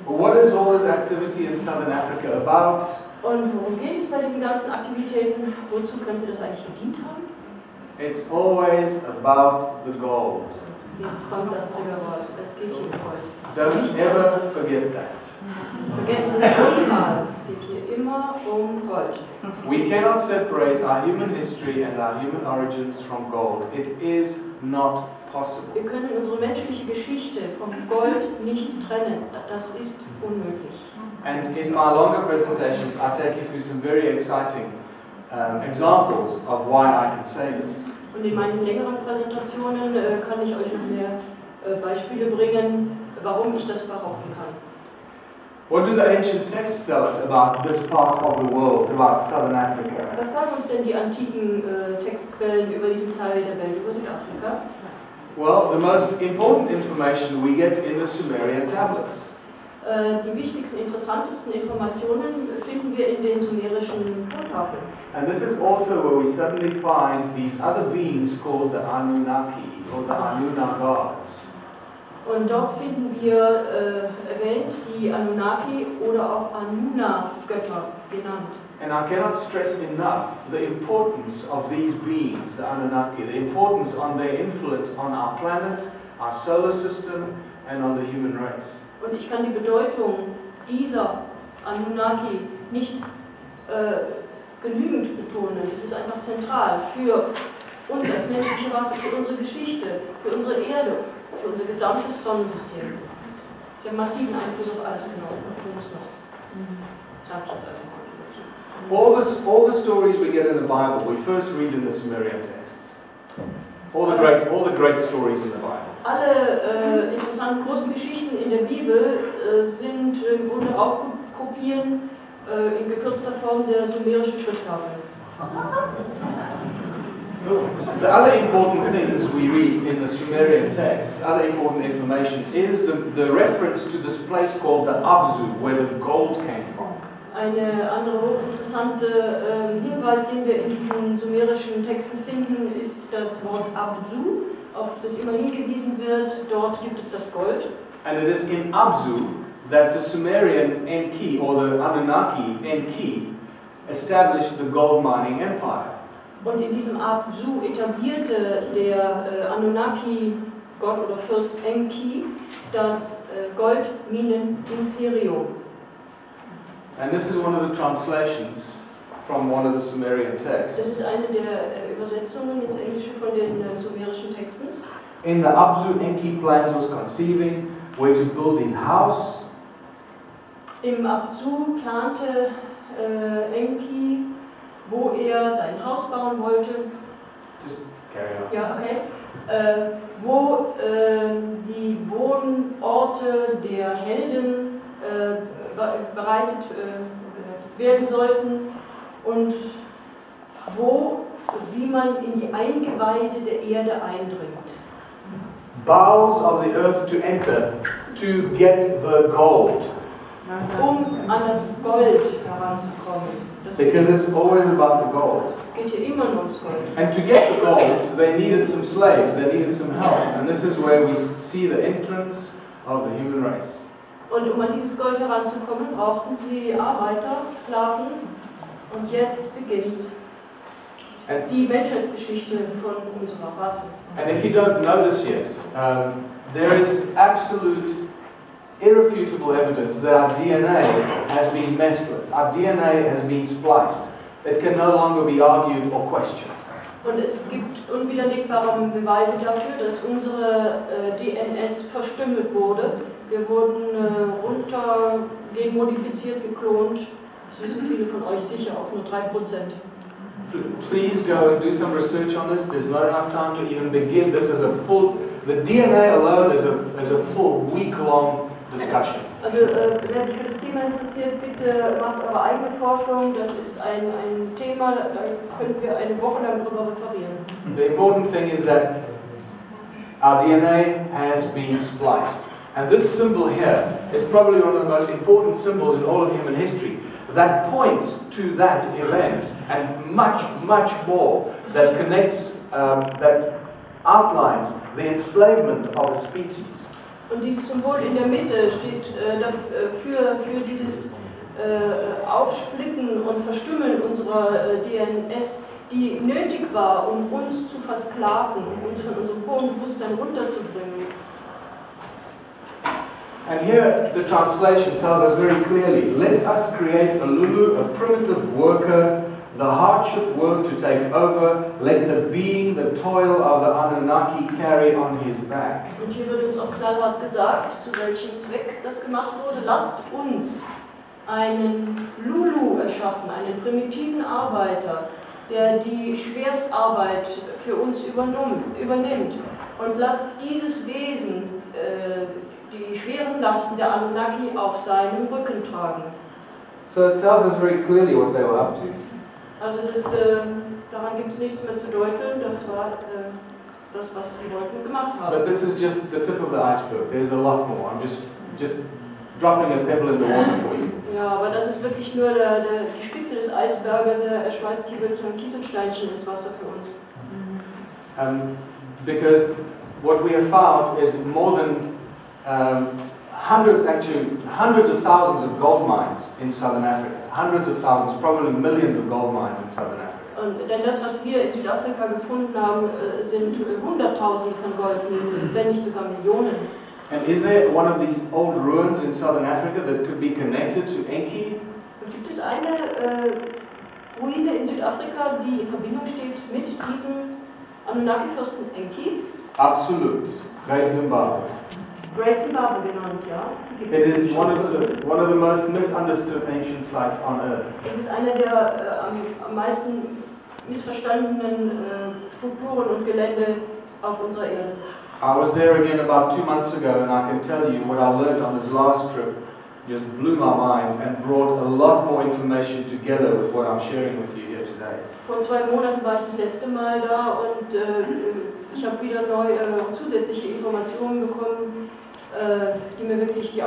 What is all this activity in Southern Africa about? Und worum geht es bei diesen ganzen Aktivitäten? Wozu könnte das eigentlich gedient haben? It's always about the gold. Jetzt kommt das Triggerwort. Es geht hier um Gold. Don't ever forget that. Vergessen es niemals. Es geht hier immer um Gold. We cannot separate our human history and our human origins from gold. It is not possible. Wir können unsere menschliche Geschichte vom Gold nicht trennen. Das ist unmöglich. And in my longer presentations, I take you through some very exciting examples of why I can say this. Und in meinen längeren Präsentationen kann ich euch noch mehr Beispiele bringen, warum ich das behaupten kann. What do the ancient texts tell us about this part of the world, about Southern Africa? Was sagen uns denn die antiken Textquellen über diesen Teil der Welt, über Südafrika? Well, the most important information we get in the Sumerian tablets. Die wichtigsten, interessantesten Informationen finden wir in den sumerischen Tontafeln. And this is also where we suddenly find these other beings called the Anunnaki or the Anunnagas. Und dort finden wir erwähnt die Anunnaki oder auch Anunna-Götter genannt. And I cannot stress enough the importance of these beings, the Anunnaki, the importance on their influence on our planet, our solar system, and on the human race. Und ich kann die Bedeutung dieser Anunnaki nicht genügend betonen. Es ist einfach zentral für uns als menschliche Rasse, für unsere Geschichte, für unsere Erde, für unser gesamtes Sonnensystem. Sie haben massiven Einfluss auf alles genommen und tun es noch. Sag ich jetzt einfach mal. All the stories we get in the Bible, we first read in the Sumerian texts. All the great stories in the Bible. Alle interessanten großen Geschichten in der Bibel sind im Grunde Raubkopien in gekürzter Form der sumerischen Schrifttafeln. The other important things we read in the Sumerian text, other important information, is the reference to this place called the Abzu, where the gold came from. Eine andere hochinteressante Hinweis, den wir in diesen sumerischen Texten finden, ist das Wort Abzu, auf das immer hingewiesen wird. Dort gibt es das Gold. And it is in Abzu that the Sumerian Enki, or the Anunnaki Enki, established the gold mining empire. Und in diesem Abzu etablierte der Anunnaki, Gott oder Fürst Enki, das Goldminenimperium. And this is one of the translations from one of the Sumerian texts. Das ist eine der Übersetzungen ins Englische von den sumerischen Texten. In the Abzu, Enki plans was conceiving where to build his house. Im Abzu plante Enki, wo er sein Haus bauen wollte. Just carry on. Ja, okay. Wo die Wohnorte der Helden bereitet werden sollten und wie man in die Eingeweide der Erde eindringt. Bowels of the earth to enter to get the gold. An das Gold heranzukommen. Because it's always about the gold. Es geht hier immer nur ums Gold. And to get the gold, they needed some slaves, they needed some help. And this is where we see the entrance of the human race. Und um an dieses Gold heranzukommen, brauchten sie Arbeiter, Sklaven. Und jetzt beginnt die Menschheitsgeschichte von unserer Rasse. And if you don't know this yet, there is absolute, irrefutable evidence that our DNA has been messed with. Our DNA has been spliced. It can no longer be argued or questioned. Und es gibt unwiderlegbare Beweise dafür, dass unsere DNS verstümmelt wurde. Wir wurden genmodifiziert, geklont. Das wissen viele von euch sicher, auf nur 3%. Please go and do some research on this. There's not enough time to even begin. This is the DNA alone is a full week-long discussion. Also wer sich für das Thema interessiert, bitte macht eure eigene Forschung. Das ist ein Thema, da können wir eine Woche lang drüber referieren. The important thing is that our DNA has been spliced. And this symbol here is probably one of the most important symbols in all of human history that points to that event, and much, much more that connects, that outlines the enslavement of a species. Und dieses Symbol in der Mitte steht für dieses Aufsplitten und Verstümmeln unserer DNS, die nötig war, um uns zu versklaven, um uns von unserem hohen Bewusstsein runterzubringen. And here the translation tells us very clearly, let us create a Lulu, a primitive worker, the hardship work to take over, let the being, the toil of the Anunnaki carry on his back. Und hier wird uns auch knallhart gesagt, zu welchem Zweck das gemacht wurde. Lasst uns einen Lulu erschaffen, einen primitiven Arbeiter, der die Schwerstarbeit für uns übernimmt. Und lasst dieses Wesen die schweren Lasten der Anunnaki auf seinem Rücken tragen. So it tells us very clearly what they were up to. Also daran gibt es nichts mehr zu deuteln, das war das, was sie wollten, gemacht haben. But this is just the tip of the iceberg. There's a lot more. I'm just dropping a pebble in the water for you. Ja, aber das ist wirklich nur die Spitze des Eisberges. Er schmeißt hier wirklich ein Kieselsteinchen ins Wasser für uns. Because what we have found is more than hundreds of thousands of gold mines in southern Africa. Hundreds of thousands, probably millions of gold mines in southern Africa. Denn das, was wir in Südafrika gefunden haben, sind Hunderttausende von Goldminen, wenn nicht sogar Millionen. And is there one of these old ruins in southern Africa that could be connected to Enki? Gibt es eine Ruine in Südafrika, die in Verbindung steht mit diesem Anunnaki-Fürsten Enki? Absolut. Great Zimbabwe. Great Zimbabwe genannt, ja. It is one of the most misunderstood ancient sites on earth. Es ist eine der am meisten missverstandenen Strukturen und Gelände auf unserer Erde. I was there again about 2 months ago, and I can tell you what I learned on this last trip just blew my mind and brought a lot more information together with what I'm sharing with you here today. Vor 2 Monaten war ich das letzte Mal da und ich habe wieder zusätzliche Informationen bekommen, die mir wirklich die